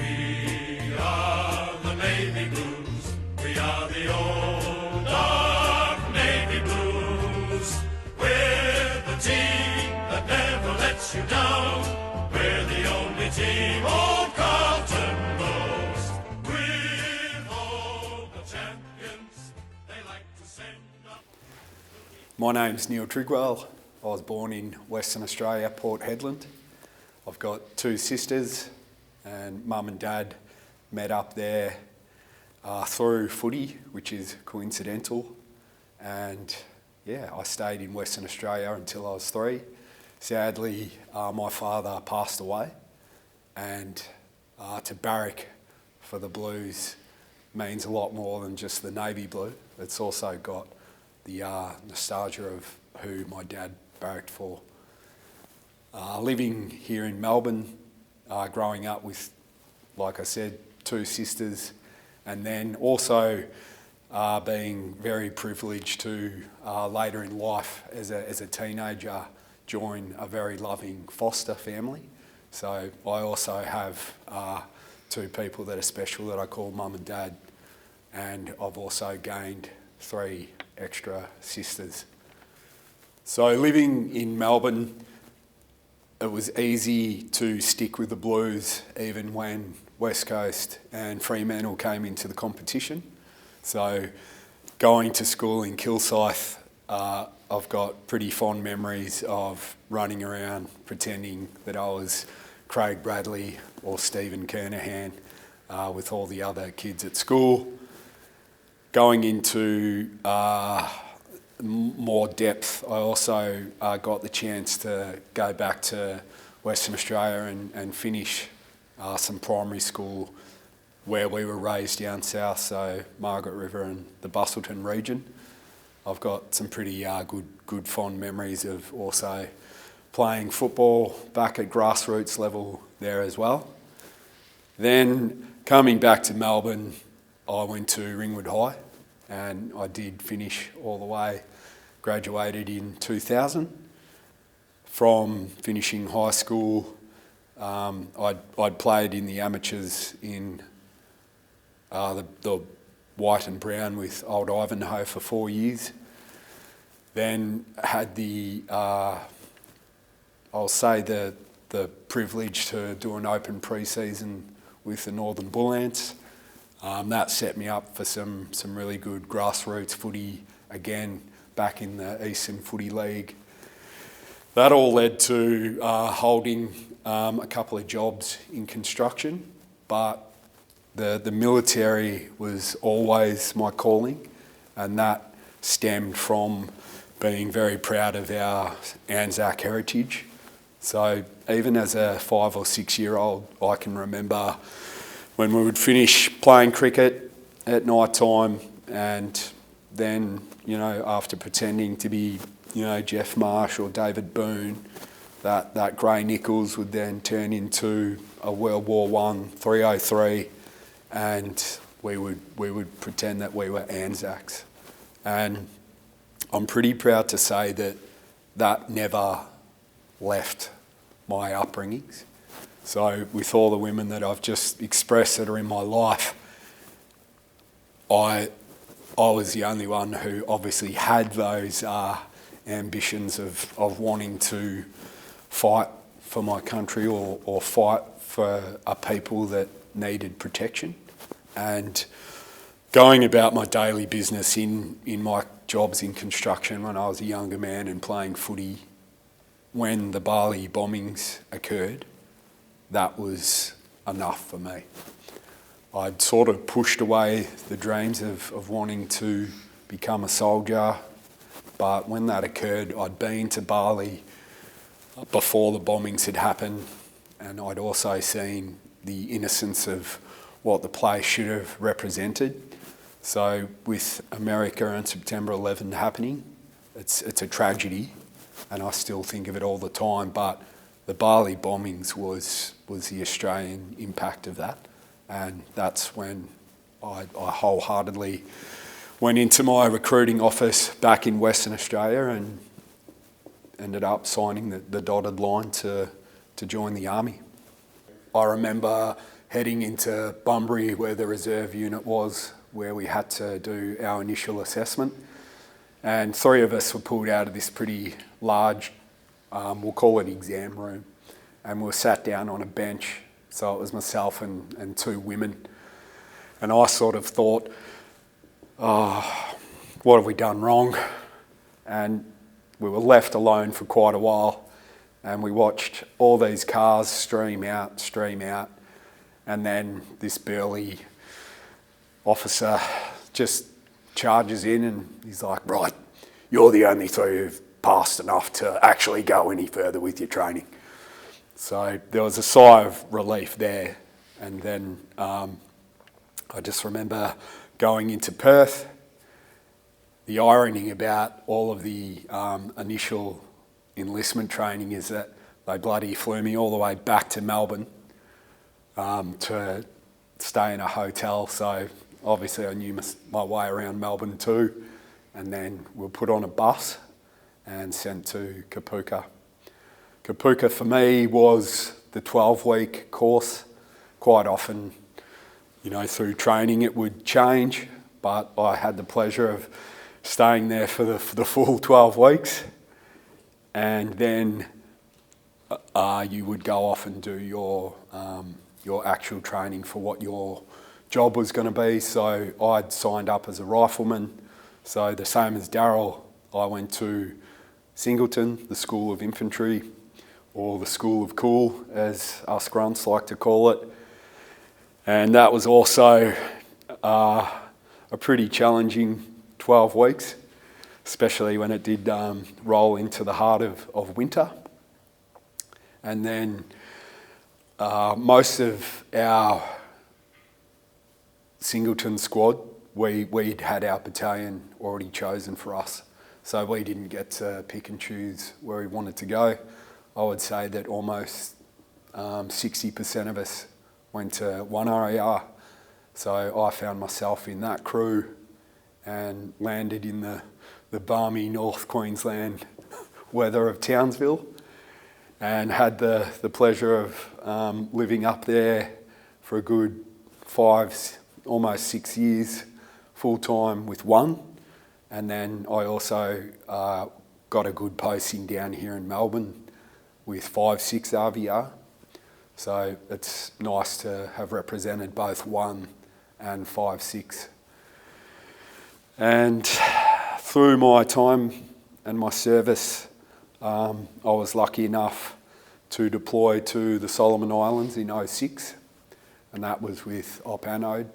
We are the Navy Blues. We are the old dark Navy Blues. We're the team that never lets you down. We're the only team old Carlton knows. With all the champions they like to send up. My name's Neil Trigwell. I was born in Western Australia, Port Hedland. I've got two sisters, and mum and dad met up there through footy, which is coincidental. And yeah, I stayed in Western Australia until I was 3. Sadly, my father passed away, and to barrack for the Blues means a lot more than just the navy blue. It's also got the nostalgia of who my dad barracked for. Living here in Melbourne, growing up with, like I said, 2 sisters, and then also being very privileged to later in life as a teenager join a very loving foster family. So I also have 2 people that are special that I call mum and dad, and I've also gained 3 extra sisters. So living in Melbourne, it was easy to stick with the Blues even when West Coast and Fremantle came into the competition. So going to school in Kilsyth, I've got pretty fond memories of running around pretending that I was Craig Bradley or Stephen Kernahan with all the other kids at school. Going into more depth, I also got the chance to go back to Western Australia and finish some primary school where we were raised down south, so Margaret River and the Busselton region. I've got some pretty good fond memories of also playing football back at grassroots level there as well. Then coming back to Melbourne, I went to Ringwood High, and I did finish all the way, graduated in 2000. From finishing high school, I'd played in the amateurs in the white and brown with old Ivanhoe for 4 years. Then had the privilege to do an open pre-season with the Northern Bull Ants. That set me up for some really good grassroots footy, again, back in the Eastern Footy League. That all led to holding a couple of jobs in construction, but the military was always my calling, and that stemmed from being very proud of our Anzac heritage. So even as a 5 or 6 year old, I can remember when we would finish playing cricket at night time, and then, after pretending to be, Jeff Marsh or David Boone, that Grey Nichols would then turn into a World War I 303, and we would pretend that we were Anzacs. And I'm pretty proud to say that never left my upbringings. So with all the women that I've just expressed that are in my life, I was the only one who obviously had those ambitions of wanting to fight for my country or fight for a people that needed protection. And going about my daily business in my jobs in construction when I was a younger man and playing footy, when the Bali bombings occurred, that was enough for me. I'd sort of pushed away the dreams of wanting to become a soldier, but when that occurred, I'd been to Bali before the bombings had happened, and I'd also seen the innocence of what the place should have represented. So with America and September 11 happening, it's a tragedy, and I still think of it all the time, but the Bali bombings was the Australian impact of that, and that's when I wholeheartedly went into my recruiting office back in Western Australia and ended up signing the dotted line to join the army. I remember heading into Bunbury, where the reserve unit was, where we had to do our initial assessment. And 3 of us were pulled out of this pretty large, we'll call it exam room, and we were sat down on a bench. So it was myself and 2 women. And I sort of thought, oh, what have we done wrong? And we were left alone for quite a while, and we watched all these cars stream out, and then this burly officer just charges in and he's like, right, you're the only 3 who've passed enough to actually go any further with your training. So there was a sigh of relief there. And then I just remember going into Perth. The irony about all of the initial enlistment training is that they bloody flew me all the way back to Melbourne to stay in a hotel. So obviously I knew my way around Melbourne too. And then we were put on a bus and sent to Kapooka. Kapooka for me was the 12-week course. Quite often, through training it would change, but I had the pleasure of staying there for the full 12 weeks. And then you would go off and do your actual training for what your job was going to be. So I'd signed up as a rifleman. So the same as Daryl, I went to Singleton, the School of Infantry, or the School of Cool, as us grunts like to call it. And that was also a pretty challenging 12 weeks, especially when it did roll into the heart of winter. And then most of our Singleton squad, we'd had our battalion already chosen for us. So we didn't get to pick and choose where we wanted to go. I would say that almost 60% of us went to 1 RAR. So I found myself in that crew and landed in the balmy North Queensland weather of Townsville, and had the pleasure of living up there for a good 5, almost 6 years, full time with 1. And then I also got a good posting down here in Melbourne with 5/6 RVR. So it's nice to have represented both 1 and 5/6. And through my time and my service, I was lucky enough to deploy to the Solomon Islands in 2006, and that was with Op Anode.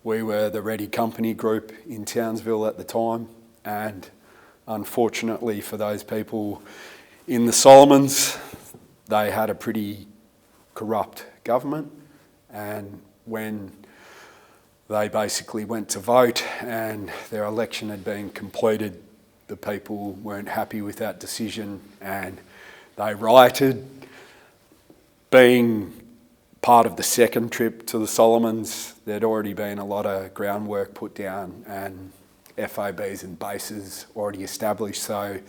We were the Ready Company group in Townsville at the time, and unfortunately for those people in the Solomons, they had a pretty corrupt government, and when they basically went to vote and their election had been completed, the people weren't happy with that decision and they rioted. Being part of the second trip to the Solomons, there'd already been a lot of groundwork put down and FOBs and bases already established, so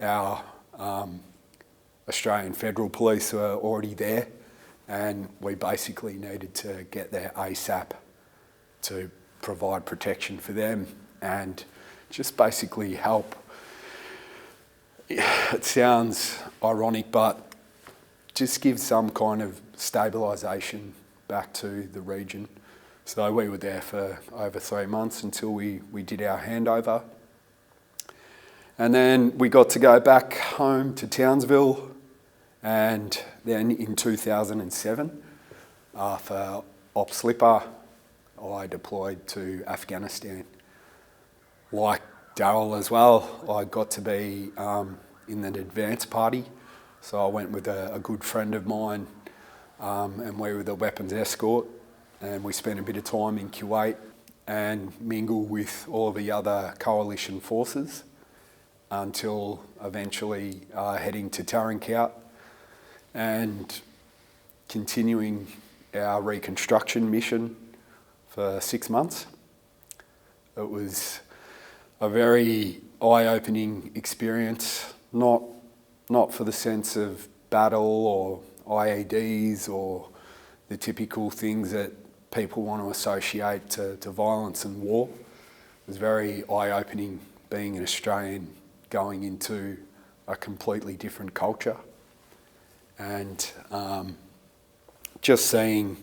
our Australian Federal Police were already there, and we basically needed to get there ASAP to provide protection for them and just basically help. It sounds ironic, but just give some kind of stabilisation back to the region. So we were there for over 3 months until we did our handover. And then we got to go back home to Townsville, and then in 2007, for Op Slipper, I deployed to Afghanistan. Like Daryl as well, I got to be in an advance party, so I went with a good friend of mine, and we were the weapons escort, and we spent a bit of time in Kuwait and mingled with all of the other coalition forces until eventually heading to Tarankout and continuing our reconstruction mission for 6 months. It was a very eye-opening experience, not for the sense of battle or IEDs or the typical things that people want to associate to violence and war. It was very eye-opening being an Australian going into a completely different culture, and just seeing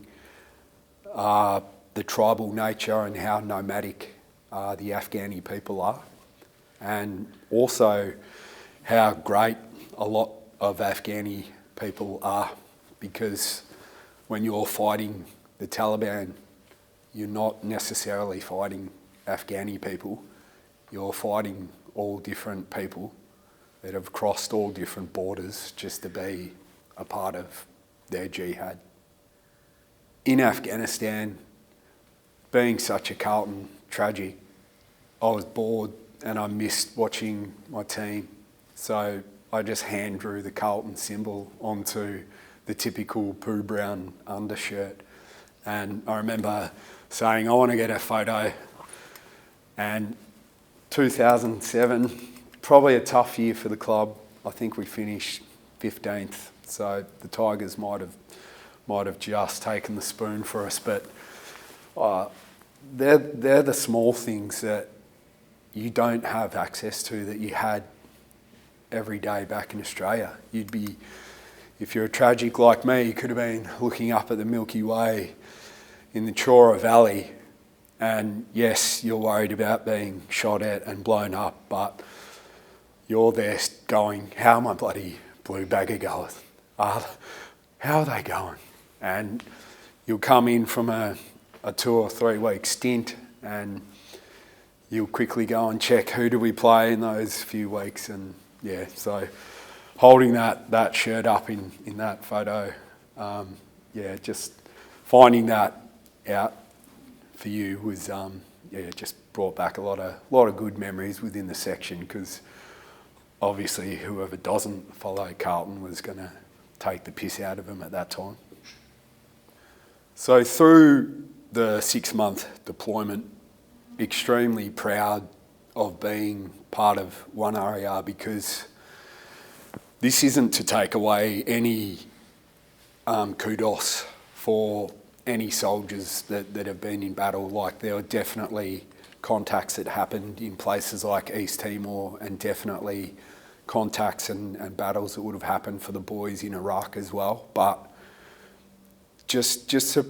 the tribal nature and how nomadic the Afghani people are, and also how great a lot of Afghani people are, because when you're fighting the Taliban, you're not necessarily fighting Afghani people, you're fighting all different people that have crossed all different borders just to be a part of their jihad. In Afghanistan, being such a Carlton tragic, I was bored and I missed watching my team. So I just hand drew the Carlton symbol onto the typical poo brown undershirt. And I remember saying, I want to get a photo. And 2007, probably a tough year for the club. I think we finished 15th. So the Tigers might have just taken the spoon for us. But they're the small things that you don't have access to that you had every day back in Australia. You'd be, if you're a tragic like me, you could have been looking up at the Milky Way in the Chora Valley, and yes, you're worried about being shot at and blown up, but you're there going, how are my bloody blue bagger going? How are they going? And you'll come in from a 2 or 3 week stint, and you'll quickly go and check who do we play in those few weeks. And yeah, so holding that shirt up in that photo, just finding that out for you was just brought back a lot of good memories within the section, because obviously whoever doesn't follow Carlton was going to take the piss out of them at that time. So through the 6-month deployment, extremely proud of being part of 1RAR, because this isn't to take away any kudos for any soldiers that have been in battle. Like, there are definitely contacts that happened in places like East Timor, and definitely contacts and battles that would have happened for the boys in Iraq as well. But just to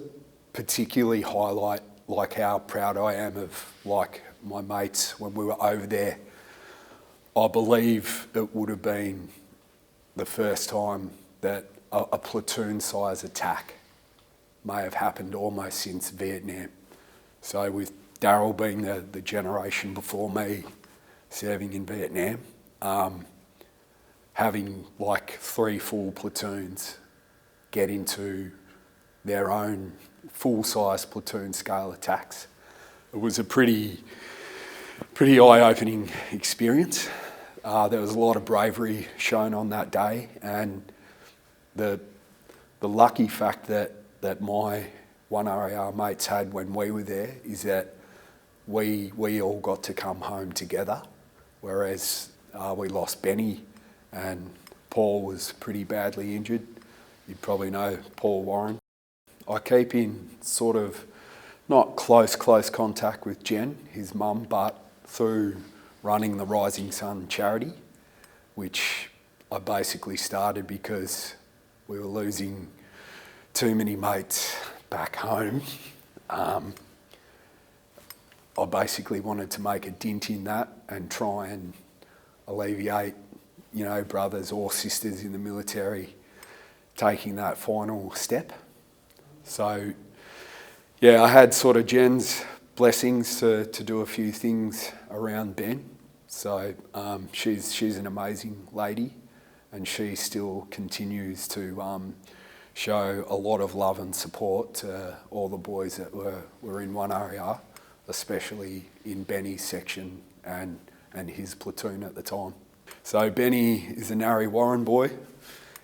particularly highlight like how proud I am of like my mates when we were over there. I believe it would have been the first time that a platoon-size attack may have happened almost since Vietnam. So with Daryl being the generation before me serving in Vietnam, having like 3 full platoons get into their own full-size platoon scale attacks. It was a pretty eye-opening experience. There was a lot of bravery shown on that day, and the lucky fact that my 1RAR mates had when we were there is that we all got to come home together, whereas we lost Benny and Paul was pretty badly injured. You'd probably know Paul Warren. I keep in sort of not close contact with Jen, his mum, but through running the Rising Sun charity, which I basically started because we were losing too many mates back home. I basically wanted to make a dint in that and try and alleviate, brothers or sisters in the military taking that final step. So, I had sort of Jen's blessings to do a few things around Ben. So she's an amazing lady, and she still continues to show a lot of love and support to all the boys that were in 1RAR, especially in Benny's section and his platoon at the time. So Benny is a Narre Warren boy.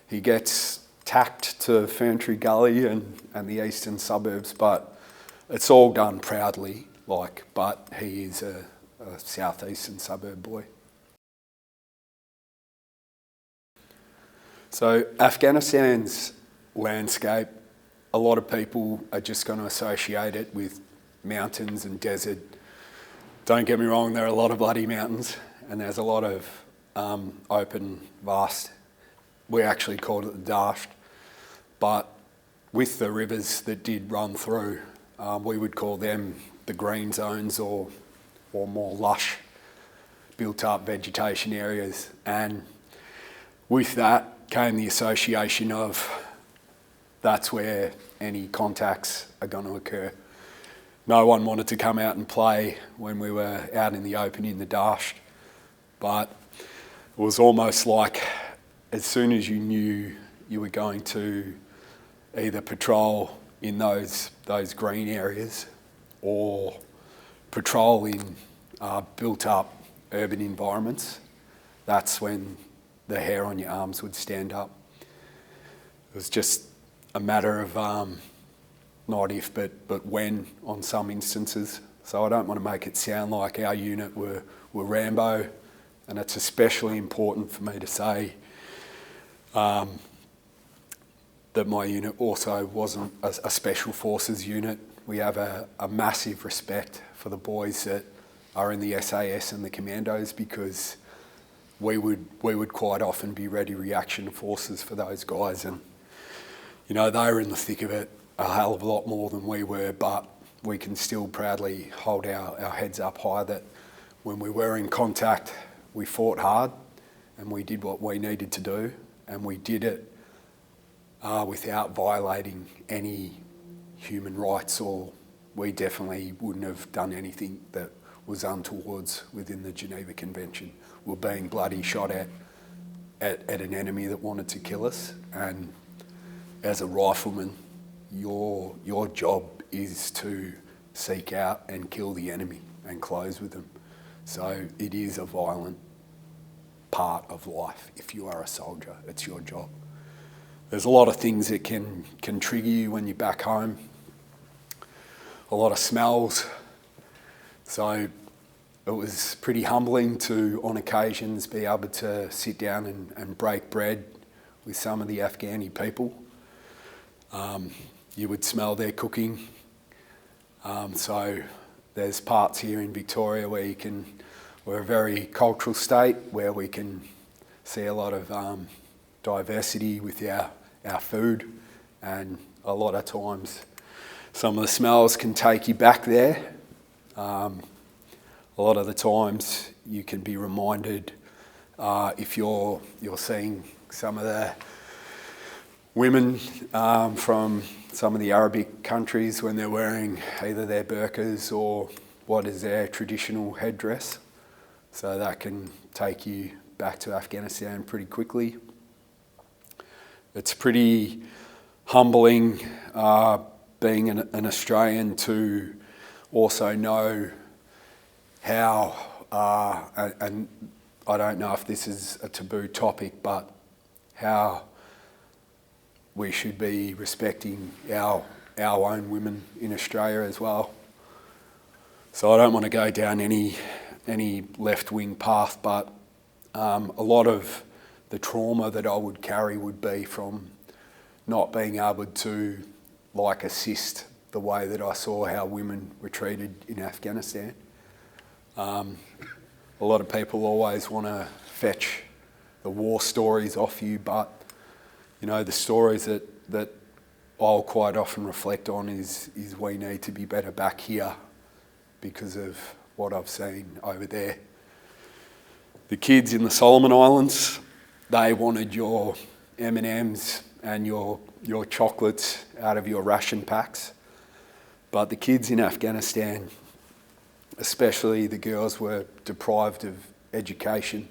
He gets tacked to Ferntree Gully and the eastern suburbs, but it's all done proudly, but he is a southeastern suburb boy. So Afghanistan's landscape a lot of people are just going to associate it with mountains and desert. Don't get me wrong, there are a lot of bloody mountains and there's a lot of open, vast, we actually called it the Dasht, but with the rivers that did run through, we would call them the green zones or more lush, built up vegetation areas. And with that came the association of that's where any contacts are going to occur. No one wanted to come out and play when we were out in the open in the Dasht, but it was almost like as soon as you knew you were going to either patrol in those green areas or patrol in built up urban environments, that's when the hair on your arms would stand up. It was just a matter of not if, but when on some instances. So I don't want to make it sound like our unit were Rambo, and it's especially important for me to say that my unit also wasn't a special forces unit. We have a massive respect for the boys that are in the SAS and the commandos, because we would quite often be ready reaction forces for those guys, and you know, they were in the thick of it a hell of a lot more than we were, but we can still proudly hold our heads up high that when we were in contact, we fought hard and we did what we needed to do, and we did it without violating any human rights, or we definitely wouldn't have done anything that was untowards within the Geneva Convention. We're being bloody shot at an enemy that wanted to kill us, and as a rifleman, your job is to seek out and kill the enemy and close with them. So it is a violent part of life. If you are a soldier, it's your job. There's a lot of things that can trigger you when you're back home. A lot of smells. So it was pretty humbling to, on occasions, be able to sit down and break bread with some of the Afghani people. You would smell their cooking. So there's parts here in Victoria where we're a very cultural state where we can see a lot of diversity with our food, and a lot of times some of the smells can take you back there. A lot of the times you can be reminded if you're seeing some of the women from some of the Arabic countries when they're wearing either their burqas or what is their traditional headdress. So that can take you back to Afghanistan pretty quickly. It's pretty humbling being an Australian to also know how, and I don't know if this is a taboo topic, but how we should be respecting our own women in Australia as well. So I don't want to go down any left-wing path, but a lot of the trauma that I would carry would be from not being able to assist the way that I saw how women were treated in Afghanistan. A lot of people always want to fetch the war stories off you, but you know, the stories that I'll quite often reflect on is we need to be better back here because of what I've seen over there. The kids in the Solomon Islands, they wanted your M&Ms and your chocolates out of your ration packs. But the kids in Afghanistan, especially the girls, were deprived of education,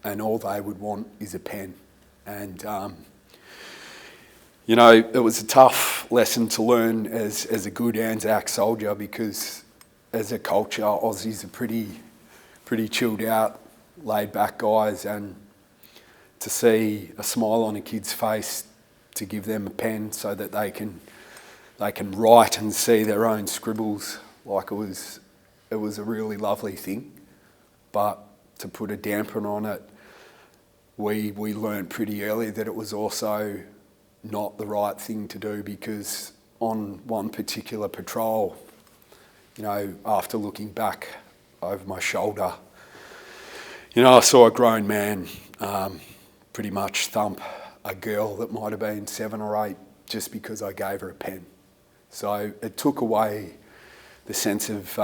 and all they would want is a pen. And, you know, it was a tough lesson to learn as a good Anzac soldier, because as a culture, Aussies are pretty chilled out, laid back guys, and to see a smile on a kid's face, to give them a pen so that they can write and see their own scribbles, like it was a really lovely thing. But to put a damper on it, we learned pretty early that it was also not the right thing to do, because on one particular patrol, after looking back over my shoulder, I saw a grown man pretty much thump a girl that might have been 7 or 8 just because I gave her a pen. So it took away the sense of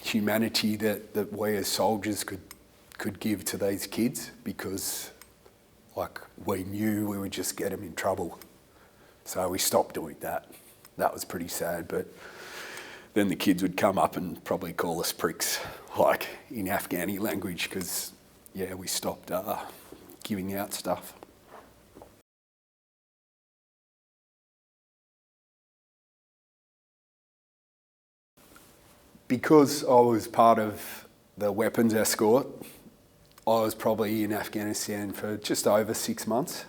humanity that we as soldiers could give to these kids, because we knew we would just get them in trouble. So we stopped doing that. That was pretty sad, but then the kids would come up and probably call us pricks, in Afghani language, because, we stopped giving out stuff. Because I was part of the weapons escort, I was probably in Afghanistan for just over 6 months.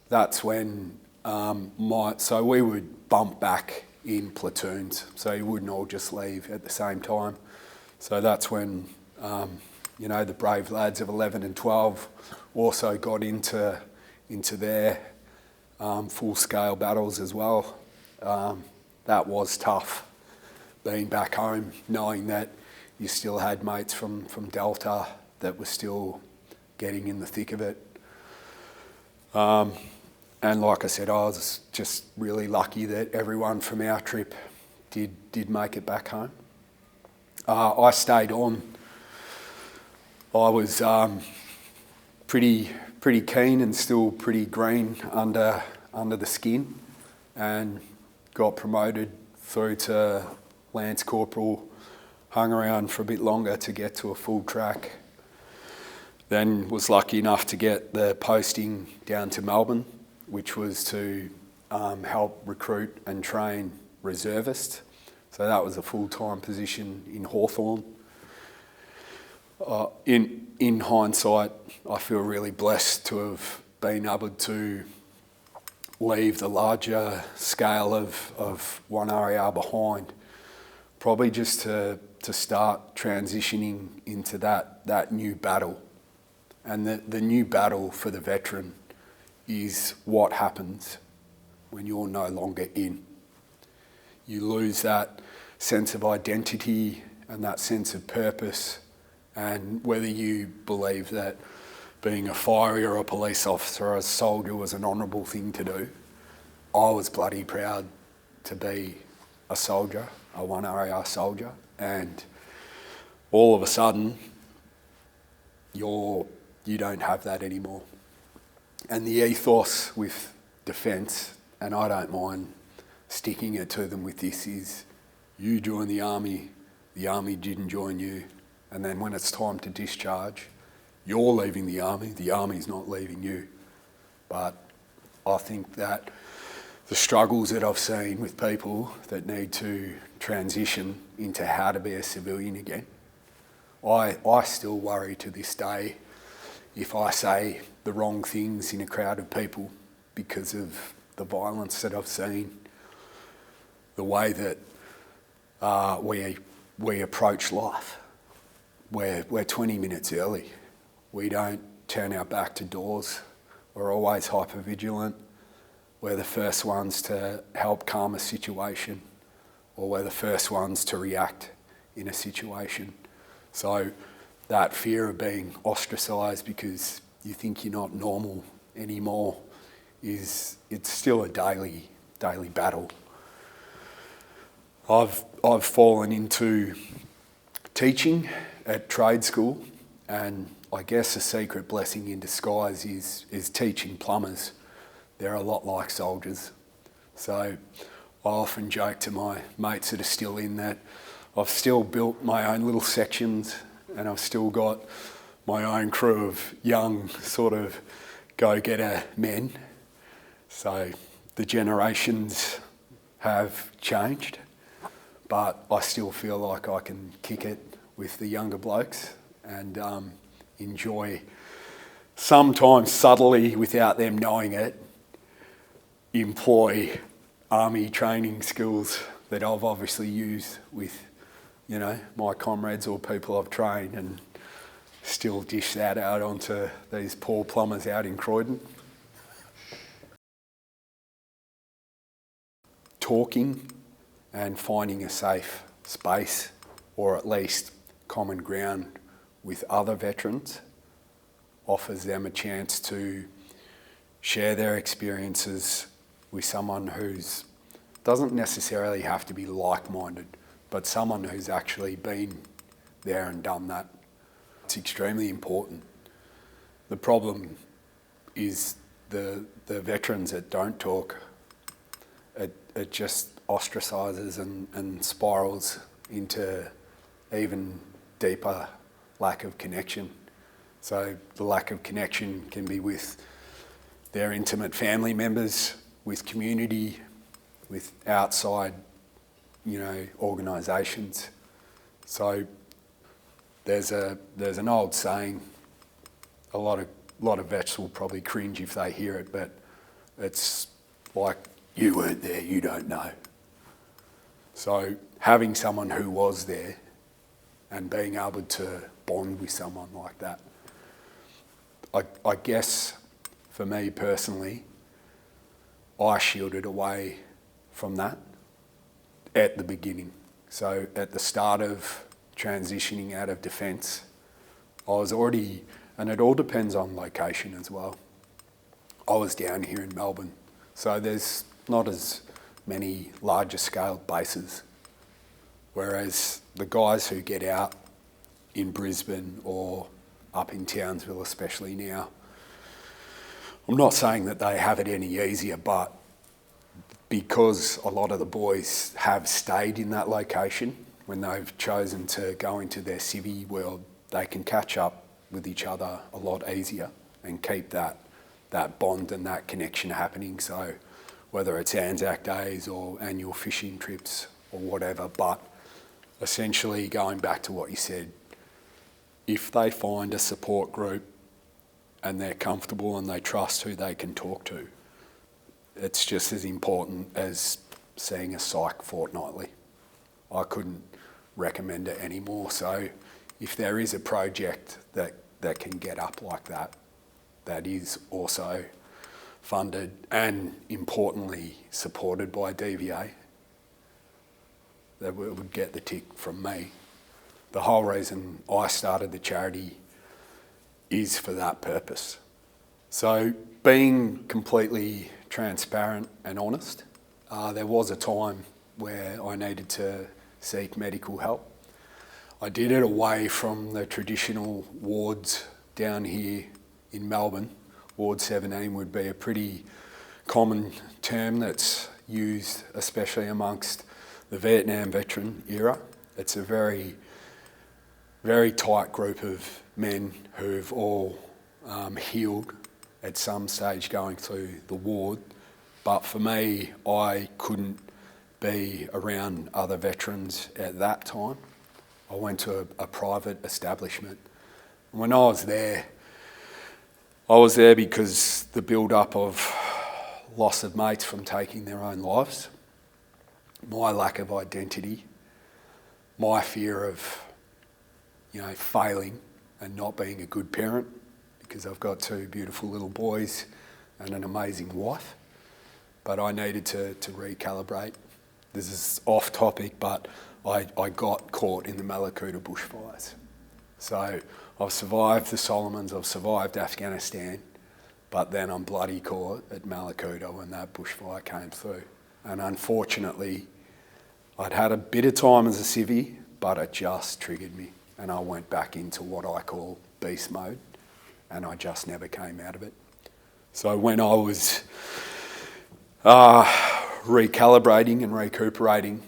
That's when so we would bump back in platoons, so you wouldn't all just leave at the same time. So that's when, the brave lads of 11 and 12 also got into their full-scale battles as well. That was tough, being back home, knowing that you still had mates from Delta that were still getting in the thick of it. And like I said, I was just really lucky that everyone from our trip did make it back home. I stayed on. I was pretty keen and still pretty green under the skin, and got promoted through to Lance Corporal, hung around for a bit longer to get to a full track. Then was lucky enough to get the posting down to Melbourne, which was to help recruit and train reservists. So that was a full-time position in Hawthorn. In hindsight, I feel really blessed to have been able to leave the larger scale of 1RAR behind, probably just to start transitioning into that new battle. And the new battle for the veteran is what happens when you're no longer in. You lose that sense of identity and that sense of purpose, and whether you believe that being a fiery or a police officer or a soldier was an honourable thing to do, I was bloody proud to be a soldier, a 1RAR soldier, and all of a sudden you don't have that anymore. And the ethos with defence, and I don't mind sticking it to them with this, is you join the army didn't join you, and then when it's time to discharge, you're leaving the army's not leaving you. But I think that the struggles that I've seen with people that need to transition into how to be a civilian again, I still worry to this day if I say the wrong things in a crowd of people because of the violence that I've seen, the way that we approach life. We're 20 minutes early. We don't turn our back to doors. We're always hyper-vigilant. We're the first ones to help calm a situation, or we're the first ones to react in a situation. So that fear of being ostracised because you think you're not normal anymore it's still a daily battle. I've fallen into teaching at trade school, and I guess a secret blessing in disguise is teaching plumbers. They're a lot like soldiers. So I often joke to my mates that are still in that I've still built my own little sections, and I've still got my own crew of young sort of go-getter men. So the generations have changed, but I still feel like I can kick it with the younger blokes and enjoy, sometimes subtly without them knowing it, employ army training skills that I've obviously used with, my comrades or people I've trained, and still dish that out onto these poor plumbers out in Croydon. talking and finding a safe space, or at least common ground with other veterans, offers them a chance to share their experiences with someone who's doesn't necessarily have to be like-minded, but someone who's actually been there and done that. It's extremely important. The problem is the veterans that don't talk, it just ostracises and spirals into even deeper lack of connection. So the lack of connection can be with their intimate family members, with community, with outside, organisations. So there's an old saying, a lot of vets will probably cringe if they hear it, but it's like, you weren't there, you don't know. So having someone who was there and being able to bond with someone like that, I guess for me personally, I shielded away from that at the beginning. So at the start of transitioning out of defence, I was already, and it all depends on location as well. I was down here in Melbourne, so there's not as many larger scale bases. Whereas the guys who get out in Brisbane or up in Townsville, especially now, I'm not saying that they have it any easier, but because a lot of the boys have stayed in that location, when they've chosen to go into their civvy world, they can catch up with each other a lot easier and keep that bond and that connection happening. So whether it's Anzac Days or annual fishing trips or whatever, but essentially going back to what you said, if they find a support group and they're comfortable and they trust who they can talk to, it's just as important as seeing a psych fortnightly. I couldn't recommend it anymore. So if there is a project that can get up like that, that is also funded and importantly supported by DVA, that would get the tick from me. The whole reason I started the charity is for that purpose. So being completely transparent and honest, there was a time where I needed to seek medical help. I did it away from the traditional wards down here in Melbourne. Ward 17 would be a pretty common term that's used, especially amongst the Vietnam veteran era. It's a very, very tight group of men who've all healed at some stage going through the ward. But for me, I couldn't be around other veterans at that time. I went to a private establishment. When I was there because the build-up of loss of mates from taking their own lives, my lack of identity, my fear of, failing and not being a good parent, because I've got two beautiful little boys and an amazing wife, but I needed to recalibrate. This is off topic, but I got caught in the Malakuta bushfires. So I've survived the Solomons, I've survived Afghanistan, but then I'm bloody caught at Malakuta when that bushfire came through. And unfortunately, I'd had a bit of time as a civvy, but it just triggered me. And I went back into what I call beast mode, and I just never came out of it. So when I was recalibrating and recuperating,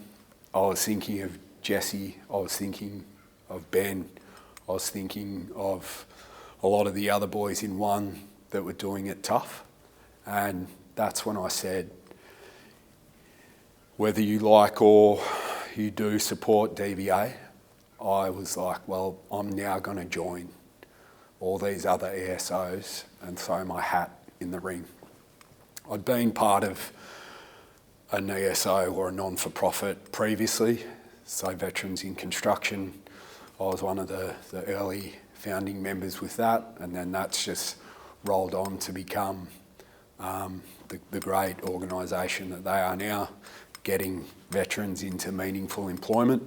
I was thinking of Jesse, I was thinking of Ben, I was thinking of a lot of the other boys in one that were doing it tough. And that's when I said, whether you like or you do support DVA, I was like, well, I'm now going to join all these other ESOs and throw my hat in the ring. I'd been part of an ESO or a non-for-profit previously, so Veterans in Construction. I was one of the early founding members with that, and then that's just rolled on to become the great organisation that they are now. getting veterans into meaningful employment.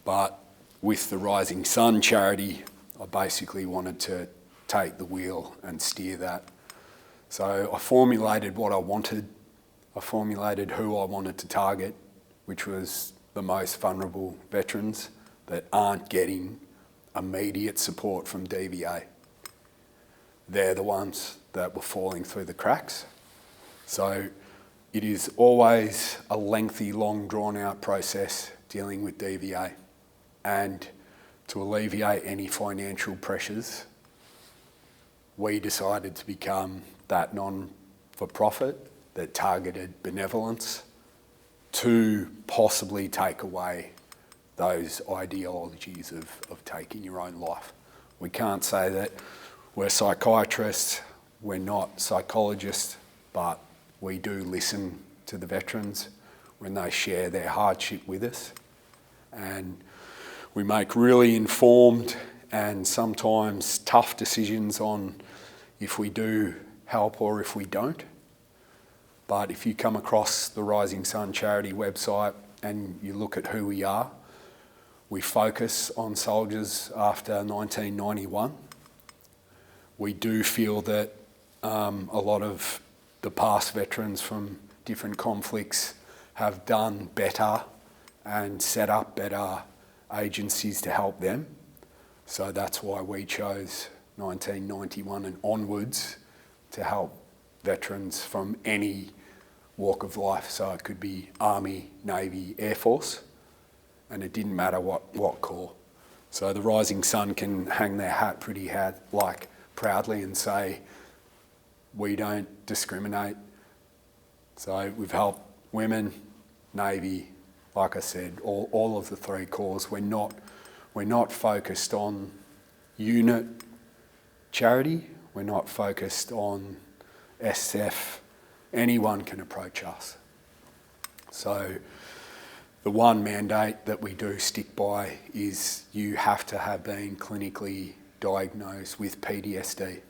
But with the Rising Sun charity, I basically wanted to take the wheel and steer that. So I formulated what I wanted. I formulated who I wanted to target, which was the most vulnerable veterans that aren't getting immediate support from DVA. They're the ones that were falling through the cracks. So it is always a lengthy, long, drawn-out process dealing with DVA. And to alleviate any financial pressures, we decided to become that non-for-profit that targeted benevolence to possibly take away those ideologies of taking your own life. We can't say that we're psychiatrists, we're not psychologists, but we do listen to the veterans when they share their hardship with us. And we make really informed and sometimes tough decisions on if we do help or if we don't. But if you come across the Rising Sun charity website and you look at who we are, we focus on soldiers after 1991. We do feel that a lot of the past veterans from different conflicts have done better and set up better agencies to help them. So that's why we chose 1991 and onwards to help veterans from any walk of life. So it could be Army, Navy, Air Force, and it didn't matter what corps. So the Rising Sun can hang their hat pretty proudly and say, we don't discriminate. So we've helped women, Navy, like I said, all of the three corps. We're not focused on unit charity. We're not focused on SF. Anyone can approach us. So the one mandate that we do stick by is you have to have been clinically diagnosed with PTSD.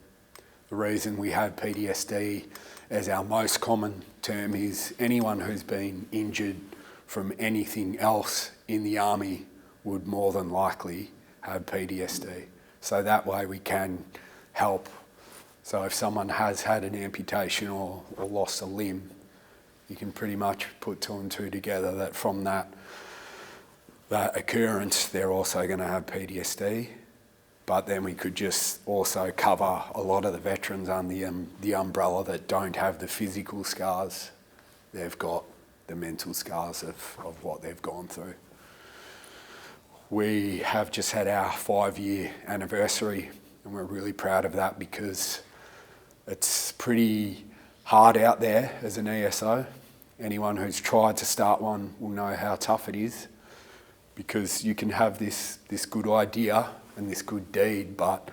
The reason we have PTSD as our most common term is anyone who's been injured from anything else in the Army would more than likely have PTSD. So that way we can help. So if someone has had an amputation or lost a limb, you can pretty much put two and two together that from that occurrence, they're also going to have PTSD. But then we could just also cover a lot of the veterans under the umbrella that don't have the physical scars. They've got the mental scars of what they've gone through. We have just had our 5-year anniversary, and we're really proud of that because it's pretty hard out there as an ESO. Anyone who's tried to start one will know how tough it is, because you can have this good idea and this good deed, but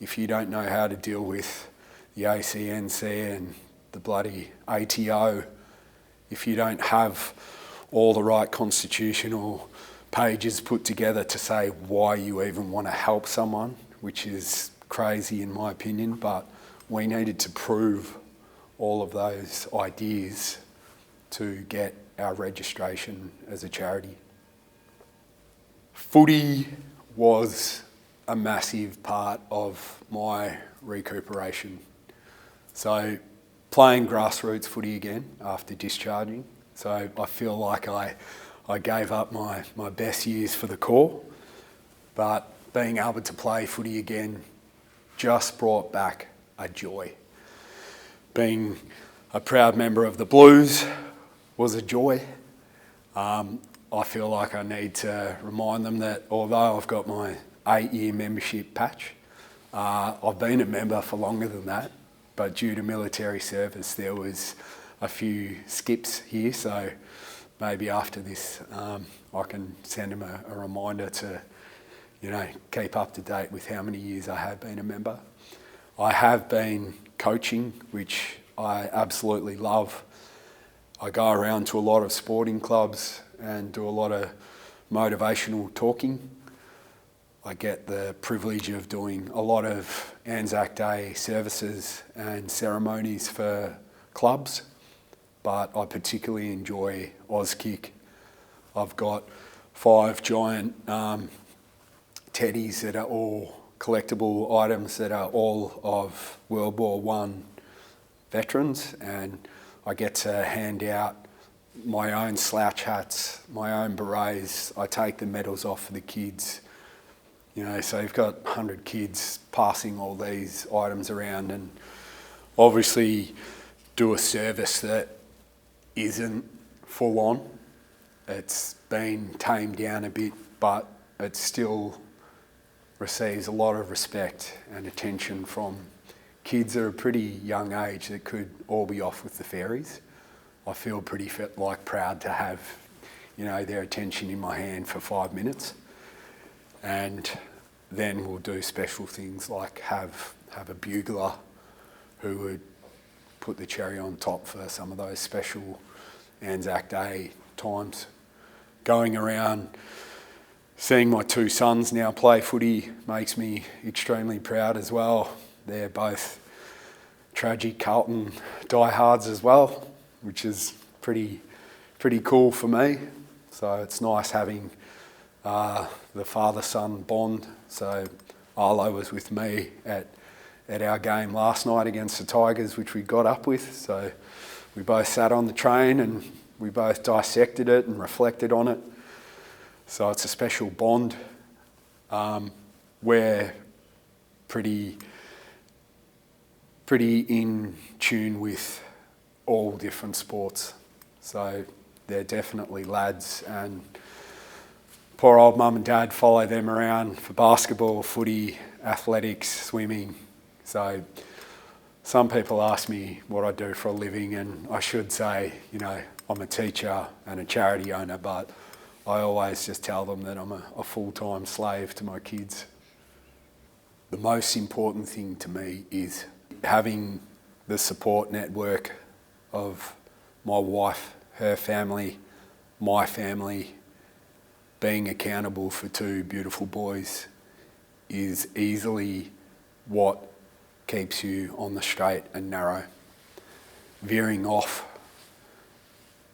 if you don't know how to deal with the ACNC and the bloody ATO, if you don't have all the right constitutional pages put together to say why you even want to help someone, which is crazy in my opinion, but we needed to prove all of those ideas to get our registration as a charity. Footy was a massive part of my recuperation. So playing grassroots footy again after discharging. So I feel like I gave up my best years for the corps, but being able to play footy again just brought back a joy. Being a proud member of the Blues was a joy. I feel like I need to remind them that although I've got my 8-year membership patch, I've been a member for longer than that, but due to military service there was a few skips here, so maybe after this I can send them a reminder to keep up to date with how many years I have been a member. I have been coaching, which I absolutely love. I go around to a lot of sporting clubs and do a lot of motivational talking. I get the privilege of doing a lot of Anzac Day services and ceremonies for clubs, but I particularly enjoy Auskick. I've got 5 giant teddies that are all collectible items that are all of World War One veterans, and I get to hand out my own slouch hats, my own berets. I take the medals off for the kids. You know, so you've got 100 kids passing all these items around, and obviously do a service that isn't full on. It's been tamed down a bit, but it still receives a lot of respect and attention from kids at a pretty young age that could all be off with the fairies. I feel pretty proud to have, their attention in my hand for 5 minutes. And then we'll do special things like have a bugler who would put the cherry on top for some of those special Anzac Day times. Going around, seeing my 2 sons now play footy makes me extremely proud as well. They're both tragic Carlton diehards as well, which is pretty cool for me. So it's nice having the father-son bond. So Arlo was with me at our game last night against the Tigers, which we got up with. So we both sat on the train and we both dissected it and reflected on it. So it's a special bond. We're pretty in tune with all different sports. So they're definitely lads, and poor old mum and dad follow them around for basketball, footy, athletics, swimming. So some people ask me what I do for a living, and I should say, I'm a teacher and a charity owner, but I always just tell them that I'm a full-time slave to my kids. The most important thing to me is having the support network of my wife, her family, my family. Being accountable for 2 beautiful boys is easily what keeps you on the straight and narrow. Veering off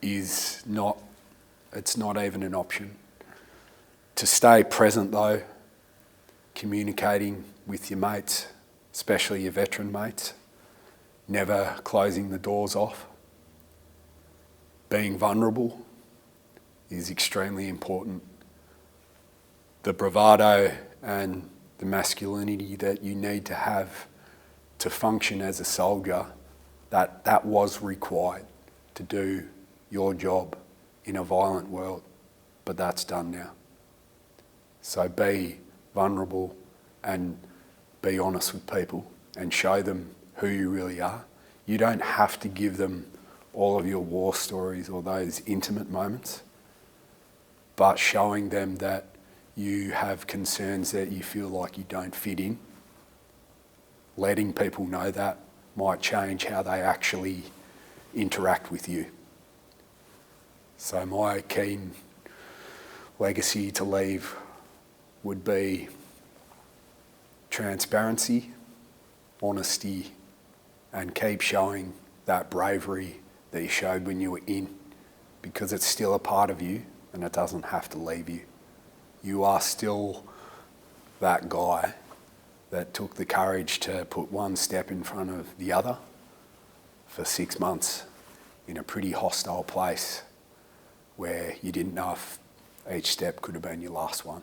it's not even an option. To stay present though, communicating with your mates, especially your veteran mates, never closing the doors off. Being vulnerable is extremely important. The bravado and the masculinity that you need to have to function as a soldier, that was required to do your job in a violent world, but that's done now. So be vulnerable and be honest with people and show them who you really are. You don't have to give them all of your war stories or those intimate moments, but showing them that you have concerns that you feel like you don't fit in. Letting people know that might change how they actually interact with you. So my keen legacy to leave would be transparency, honesty, and keep showing that bravery that you showed when you were in, because it's still a part of you and it doesn't have to leave you. You are still that guy that took the courage to put one step in front of the other for 6 months in a pretty hostile place where you didn't know if each step could have been your last one.